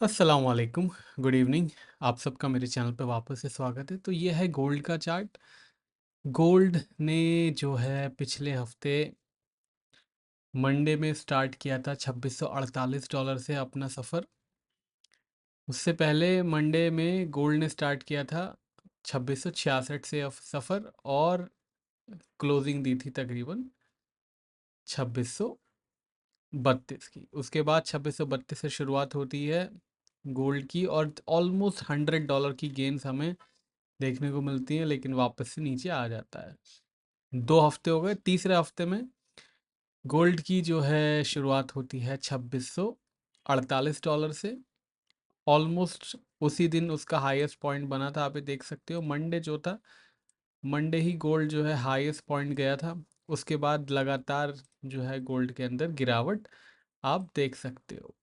अस्सलाम वालेकुम, good evening. आप सबका मेरे चैनल पे वापस से स्वागत है। तो ये है गोल्ड का चार्ट। गोल्ड ने जो है पिछले हफ्ते मंडे में स्टार्ट किया था $2648 से अपना सफ़र। उससे पहले मंडे में गोल्ड ने स्टार्ट किया था 2666 से सफ़र, और क्लोजिंग दी थी तकरीबन 2632 की। उसके बाद 2632 से शुरुआत होती है गोल्ड की, और ऑलमोस्ट $100 की गेंस हमें देखने को मिलती है, लेकिन वापस से नीचे आ जाता है। 2 हफ्ते हो गए, तीसरे हफ्ते में गोल्ड की जो है शुरुआत होती है $2648 से। ऑलमोस्ट उसी दिन उसका हाईएस्ट पॉइंट बना था, आप ये देख सकते हो। मंडे जो था, मंडे ही गोल्ड जो है हाईएस्ट पॉइंट गया था। उसके बाद लगातार जो है गोल्ड के अंदर गिरावट आप देख सकते हो।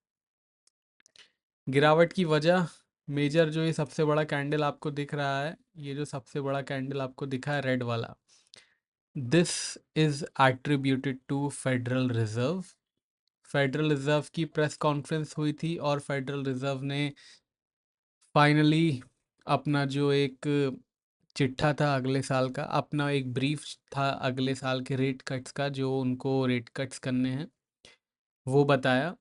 गिरावट की वजह मेजर, जो ये सबसे बड़ा कैंडल आपको दिख रहा है, ये जो सबसे बड़ा कैंडल आपको दिखा है रेड वाला, this is attributed to federal reserve. Federal reserve की प्रेस कॉन्फ्रेंस हुई थी, और फेडरल रिजर्व ने फाइनली अपना जो एक चिट्ठा था अगले साल का, अपना एक ब्रीफ था अगले साल के रेट कट्स का, जो उनको रेट कट्स करने हैं, वो बताया।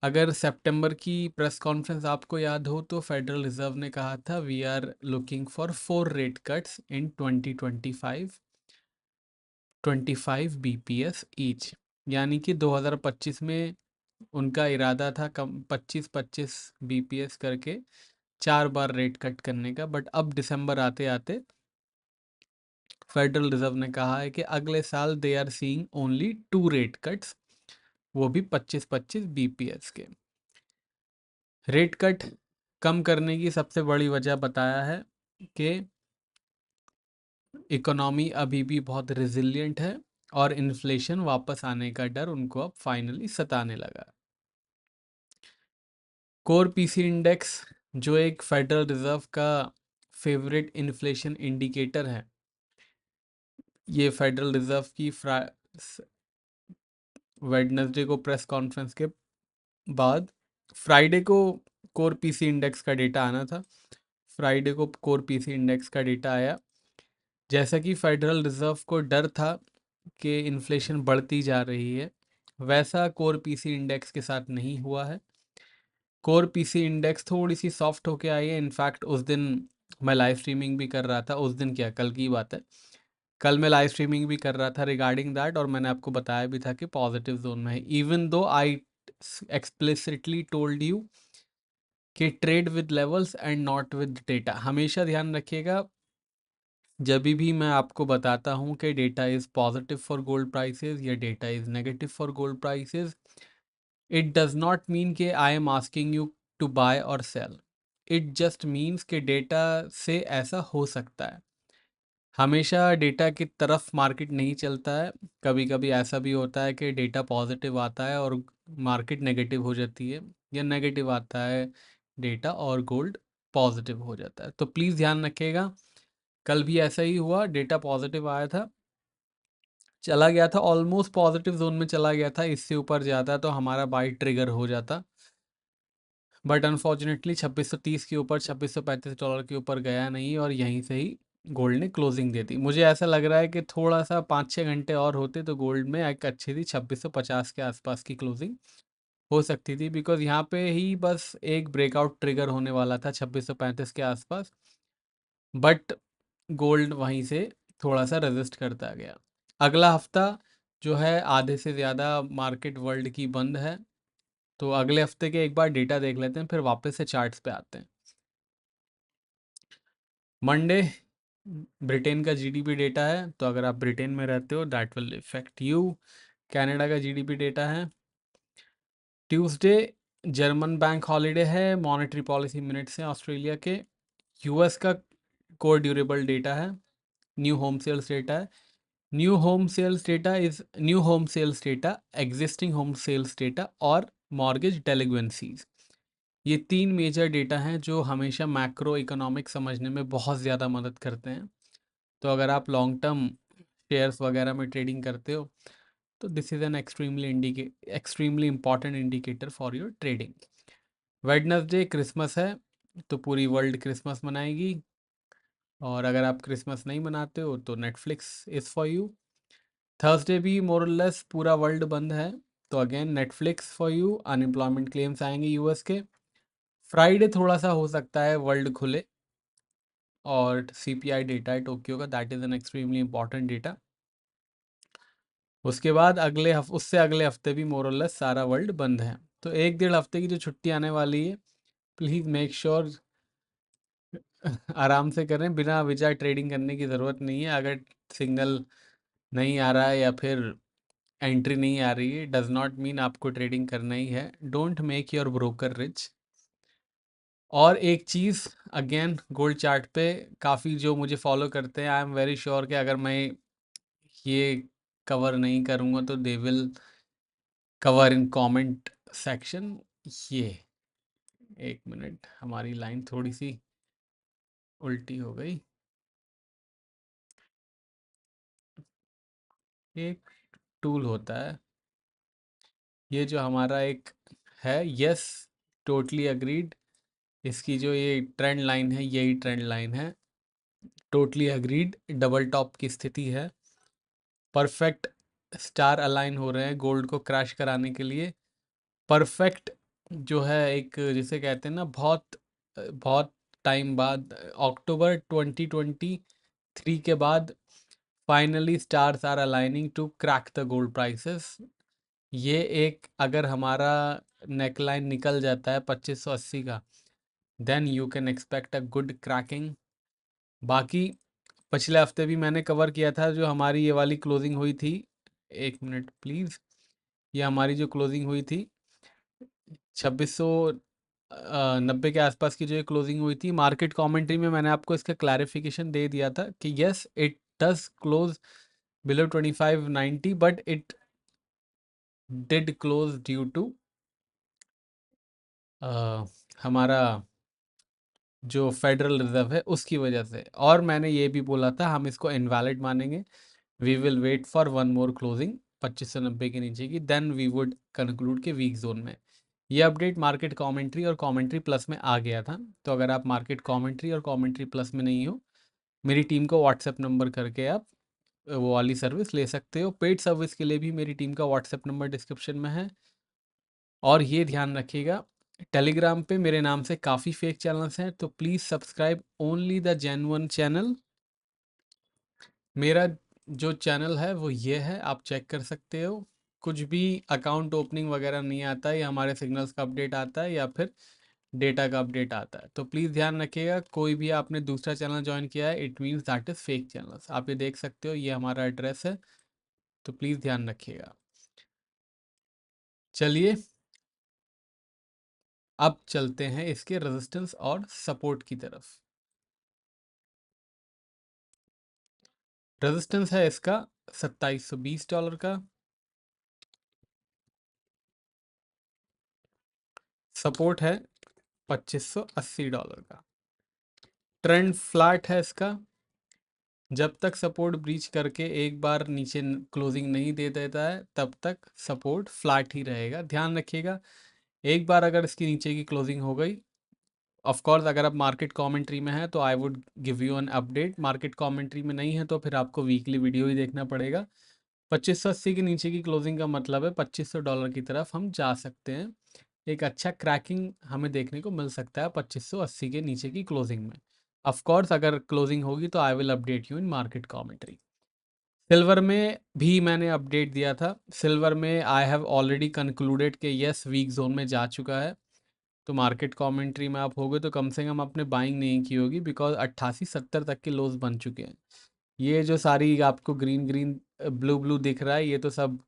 अगर सितंबर की प्रेस कॉन्फ्रेंस आपको याद हो, तो फेडरल रिजर्व ने कहा था we are looking for 4 rate cuts in 2025, 25 BPS each. यानी कि 2025 में उनका इरादा था कम 25-25 बीपीएस करके 4 बार रेट कट करने का। बट अब दिसंबर आते आते फेडरल रिजर्व ने कहा है कि अगले साल they are seeing only 2 rate cuts, वो भी 25-25 बीपीएस के। रेट कट कम करने की सबसे बड़ी वजह बताया है कि इकोनॉमी अभी भी बहुत रिजिलियंट है, और इन्फ्लेशन वापस आने का डर उनको अब फाइनली सताने लगा। कोर पीसी इंडेक्स, जो एक फेडरल रिजर्व का फेवरेट इन्फ्लेशन इंडिकेटर है, ये फेडरल रिजर्व की वेडनेसडे को प्रेस कॉन्फ्रेंस के बाद, फ्राइडे को कोर पीसी इंडेक्स का डेटा आना था। फ्राइडे को कोर पीसी इंडेक्स का डेटा आया। जैसा कि फेडरल रिजर्व को डर था कि इन्फ्लेशन बढ़ती जा रही है, वैसा कोर पीसी इंडेक्स के साथ नहीं हुआ है। कोर पीसी इंडेक्स थोड़ी सी सॉफ्ट होके आई है। इनफैक्ट उस दिन मैं लाइव स्ट्रीमिंग भी कर रहा था, उस दिन क्या, कल की बात है, कल मैं लाइव स्ट्रीमिंग भी कर रहा था रिगार्डिंग दैट, और मैंने आपको बताया भी था कि पॉजिटिव जोन में है। Even though I explicitly told you कि trade with levels and not with data. हमेशा ध्यान रखिएगा, जब भी मैं आपको बताता हूँ कि data is positive for gold prices या data is negative for gold prices, it does not mean कि I am asking you to buy और सेल। इट जस्ट मीन्स कि डेटा से ऐसा हो सकता है। हमेशा डेटा की तरफ मार्केट नहीं चलता है। कभी कभी ऐसा भी होता है कि डेटा पॉजिटिव आता है और मार्केट नेगेटिव हो जाती है, या नेगेटिव आता है डेटा और गोल्ड पॉजिटिव हो जाता है। तो प्लीज़ ध्यान रखिएगा, कल भी ऐसा ही हुआ, डेटा पॉजिटिव आया था, चला गया था, ऑलमोस्ट पॉजिटिव जोन में चला गया था। इससे ऊपर जाता तो हमारा बाई ट्रिगर हो जाता, बट अनफॉर्चुनेटली 2630 के ऊपर, $2635 के ऊपर गया नहीं, और यहीं से ही गोल्ड ने क्लोजिंग दे दी। मुझे ऐसा लग रहा है कि थोड़ा सा 5-6 घंटे और होते तो गोल्ड में एक अच्छी थी 2650 के आसपास की क्लोजिंग हो सकती थी, बिकॉज यहाँ पे ही बस एक ब्रेकआउट ट्रिगर होने वाला था 2635 के आसपास। बट गोल्ड वहीं से थोड़ा सा रेजिस्ट करता गया। अगला हफ्ता जो है आधे से ज़्यादा मार्केट वर्ल्ड की बंद है, तो अगले हफ्ते के एक बार डेटा देख लेते हैं, फिर वापस से चार्ट्स पे आते हैं। मंडे ब्रिटेन का जीडीपी डेटा है, तो अगर आप ब्रिटेन में रहते हो that will effect you. Canada का जीडीपी डेटा है। ट्यूसडे जर्मन बैंक हॉलीडे है, मॉनेटरी पॉलिसी मिनट्स हैं ऑस्ट्रेलिया के। यूएस का कोर ड्यूरेबल डेटा है, न्यू होम सेल्स डेटा है। New home sales data is new home sales data, existing home sales data, और mortgage delinquencies. ये 3 major data हैं जो हमेशा मैक्रो इकोनॉमिक समझने में बहुत ज़्यादा मदद करते हैं। तो अगर आप लॉन्ग टर्म शेयर्स वगैरह में ट्रेडिंग करते हो, तो this is an extremely important indicator for your trading. Wednesday Christmas है, तो पूरी वर्ल्ड क्रिसमस मनाएगी, और अगर आप क्रिसमस नहीं मनाते हो तो Netflix is for you. Thursday भी मोरलेस पूरा वर्ल्ड बंद है, तो again Netflix for you, unemployment claims आएंगे यूएस के। फ्राइडे थोड़ा सा हो सकता है वर्ल्ड खुले, और सीपीआई डेटा है टोक्यो का, that is an extremely important data. उसके बाद उससे अगले हफ्ते भी मोरलेस सारा वर्ल्ड बंद है। तो 1 डेढ़ हफ्ते की जो छुट्टी आने वाली है, प्लीज़ मेक श्योर आराम से करें, बिना वजह ट्रेडिंग करने की ज़रूरत नहीं है। अगर सिग्नल नहीं आ रहा है या फिर एंट्री नहीं आ रही है, डज नॉट मीन आपको ट्रेडिंग करना ही है। Don't make your broker rich. और एक चीज़, अगेन गोल्ड चार्ट पे काफ़ी जो मुझे फॉलो करते हैं, आई एम वेरी श्योर कि अगर मैं ये कवर नहीं करूँगा तो they will cover in comment section. ये 1 मिनट, हमारी लाइन थोड़ी सी उल्टी हो गई। एक टूल होता है, ये जो हमारा एक है, यस टोटली अग्रीड, इसकी जो ये ट्रेंड लाइन है, यही ट्रेंड लाइन है, टोटली अग्रीड, डबल टॉप की स्थिति है, परफेक्ट स्टार अलाइन हो रहे हैं गोल्ड को क्रैश कराने के लिए। परफेक्ट जो है, एक जिसे कहते हैं ना, बहुत बहुत टाइम बाद, अक्टूबर 2023 के बाद finally stars are aligning to crack the gold prices. ये एक अगर हमारा नेकलाइन निकल जाता है 2580 का, then you can expect a good cracking. बाकी पिछले हफ्ते भी मैंने कवर किया था, जो हमारी ये वाली क्लोजिंग हुई थी, 1 मिनट प्लीज़, ये हमारी जो क्लोजिंग हुई थी 2690 के आसपास की, जो ये क्लोजिंग हुई थी, मार्केट कमेंट्री में मैंने आपको इसका क्लैरिफिकेशन दे दिया था कि yes it does close below 2590, but it did close due to हमारा जो फेडरल रिजर्व है उसकी वजह से। और मैंने ये भी बोला था हम इसको इनवैलिड मानेंगे, we will wait for one more closing 2590 के नीचे की, देन वी वुड कंक्लूड के वीक जोन में। ये अपडेट मार्केट कमेंट्री और कमेंट्री प्लस में आ गया था, तो अगर आप मार्केट कमेंट्री और कमेंट्री प्लस में नहीं हो, मेरी टीम को व्हाट्सएप नंबर करके आप वो वाली सर्विस ले सकते हो। पेड सर्विस के लिए भी मेरी टीम का व्हाट्सएप नंबर डिस्क्रिप्शन में है। और ये ध्यान रखिएगा, टेलीग्राम पे मेरे नाम से काफ़ी फेक चैनल्स हैं, तो please subscribe only the genuine channel. मेरा जो चैनल है वो ये है, आप चेक कर सकते हो। कुछ भी अकाउंट ओपनिंग वगैरह नहीं आता है, ये हमारे सिग्नल्स का अपडेट आता है या फिर डेटा का अपडेट आता है। तो प्लीज़ ध्यान रखिएगा, कोई भी आपने दूसरा चैनल ज्वाइन किया है, it means that is fake channels. आप ये देख सकते हो, ये हमारा एड्रेस है, तो प्लीज़ ध्यान रखिएगा। चलिए अब चलते हैं इसके रेजिस्टेंस और सपोर्ट की तरफ। रेजिस्टेंस है इसका $2720 का, सपोर्ट है $2580 का। ट्रेंड फ्लैट है इसका, जब तक सपोर्ट ब्रीच करके एक बार नीचे क्लोजिंग नहीं दे देता है तब तक सपोर्ट फ्लैट ही रहेगा। ध्यान रखिएगा, एक बार अगर इसकी नीचे की क्लोजिंग हो गई, ऑफ कोर्स अगर आप मार्केट कमेंट्री में है तो I would give you an update, market commentary में नहीं है तो फिर आपको वीकली वीडियो ही देखना पड़ेगा। 2580 के नीचे की क्लोजिंग का मतलब है $2500 की तरफ हम जा सकते हैं। एक अच्छा क्रैकिंग हमें देखने को मिल सकता है 2580 के नीचे की क्लोजिंग में। ऑफ कोर्स अगर क्लोजिंग होगी तो I will update you in market commentary. Silver में भी मैंने अपडेट दिया था, सिल्वर में आई हैव ऑलरेडी कंक्लूडेड कि यस वीक जोन में जा चुका है। तो मार्केट कमेंट्री में आप होगे तो कम से कम आपने बाइंग नहीं की होगी, बिकॉज 88-70 तक के लोज बन चुके हैं। ये जो सारी आपको ग्रीन ग्रीन ब्लू ब्लू दिख रहा है, ये तो सब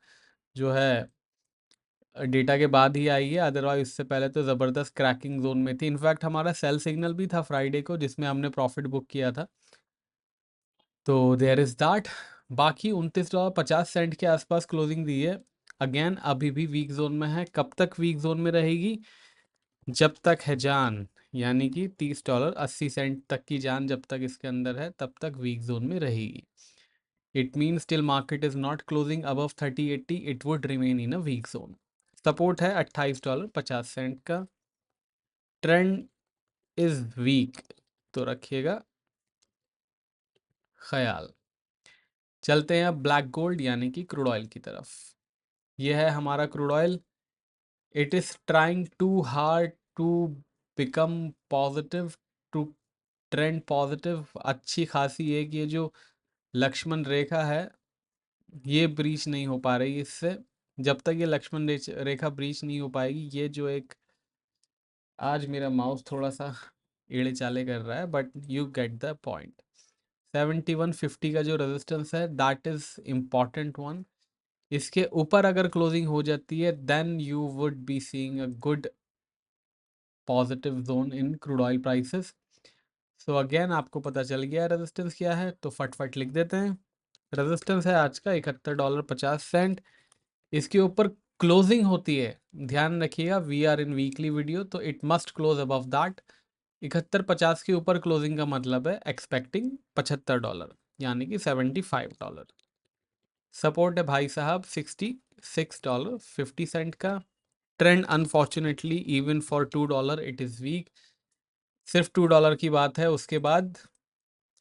जो है डेटा के बाद ही आई है, अदरवाइज इससे पहले तो ज़बरदस्त क्रैकिंग जोन में थी। इनफैक्ट हमारा सेल सिग्नल भी था फ्राइडे को, जिसमें हमने प्रॉफिट बुक किया था। तो देयर इज़ दैट। बाकी $29.50 के आसपास क्लोजिंग दी है। अगेन अभी भी वीक जोन में है, कब तक वीक जोन में रहेगी? जब तक है जान, यानी कि $30.80 तक की जान जब तक इसके अंदर है तब तक वीक जोन में रहेगी। It means till market is not closing above 3080 it would remain in a week zone. Support है $28.50 का। ट्रेंड इज वीक, तो रखिएगा ख्याल। चलते हैं अब ब्लैक गोल्ड यानी कि क्रूड ऑयल की तरफ। यह है हमारा crude oil. It is trying to hard to become positive, to trend positive. अच्छी खासी एक ये जो लक्ष्मण रेखा है ये ब्रीच नहीं हो पा रही इससे। जब तक ये लक्ष्मण रेखा ब्रीच नहीं हो पाएगी, ये जो एक, आज मेरा माउस थोड़ा सा एड़े चाले कर रहा है, but you get the point. 7150 का जो रेजिस्टेंस है दैट इज इम्पॉर्टेंट वन। इसके ऊपर अगर क्लोजिंग हो जाती है then you would be seeing a good positive zone in crude oil prices. So again आपको पता चल गया रेजिस्टेंस क्या है, तो फटफट लिख देते हैं। रेजिस्टेंस है आज का $71.50। इसके ऊपर क्लोजिंग होती है, ध्यान रखिएगा, we are in weekly video, तो it must close above that. 71.50 के ऊपर क्लोजिंग का मतलब है एक्सपेक्टिंग $75 यानी कि $75। सपोर्ट है भाई साहब $66.50 का। Trend unfortunately even for $2 it is week. सिर्फ $2 की बात है, उसके बाद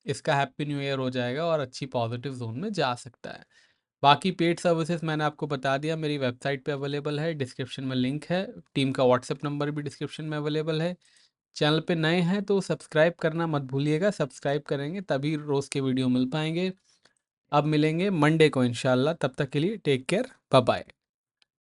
इसका हैप्पी न्यू ईयर हो जाएगा और अच्छी पॉजिटिव जोन में जा सकता है। बाकी पेड सर्विसेज मैंने आपको बता दिया, मेरी वेबसाइट पे अवेलेबल है, डिस्क्रिप्शन में लिंक है, टीम का व्हाट्सएप नंबर भी डिस्क्रिप्शन में अवेलेबल है। चैनल पे नए हैं तो सब्सक्राइब करना मत भूलिएगा, सब्सक्राइब करेंगे तभी रोज़ के वीडियो मिल पाएंगे। अब मिलेंगे मंडे को इंशाल्लाह, तब तक के लिए टेक केयर, बाय बाय।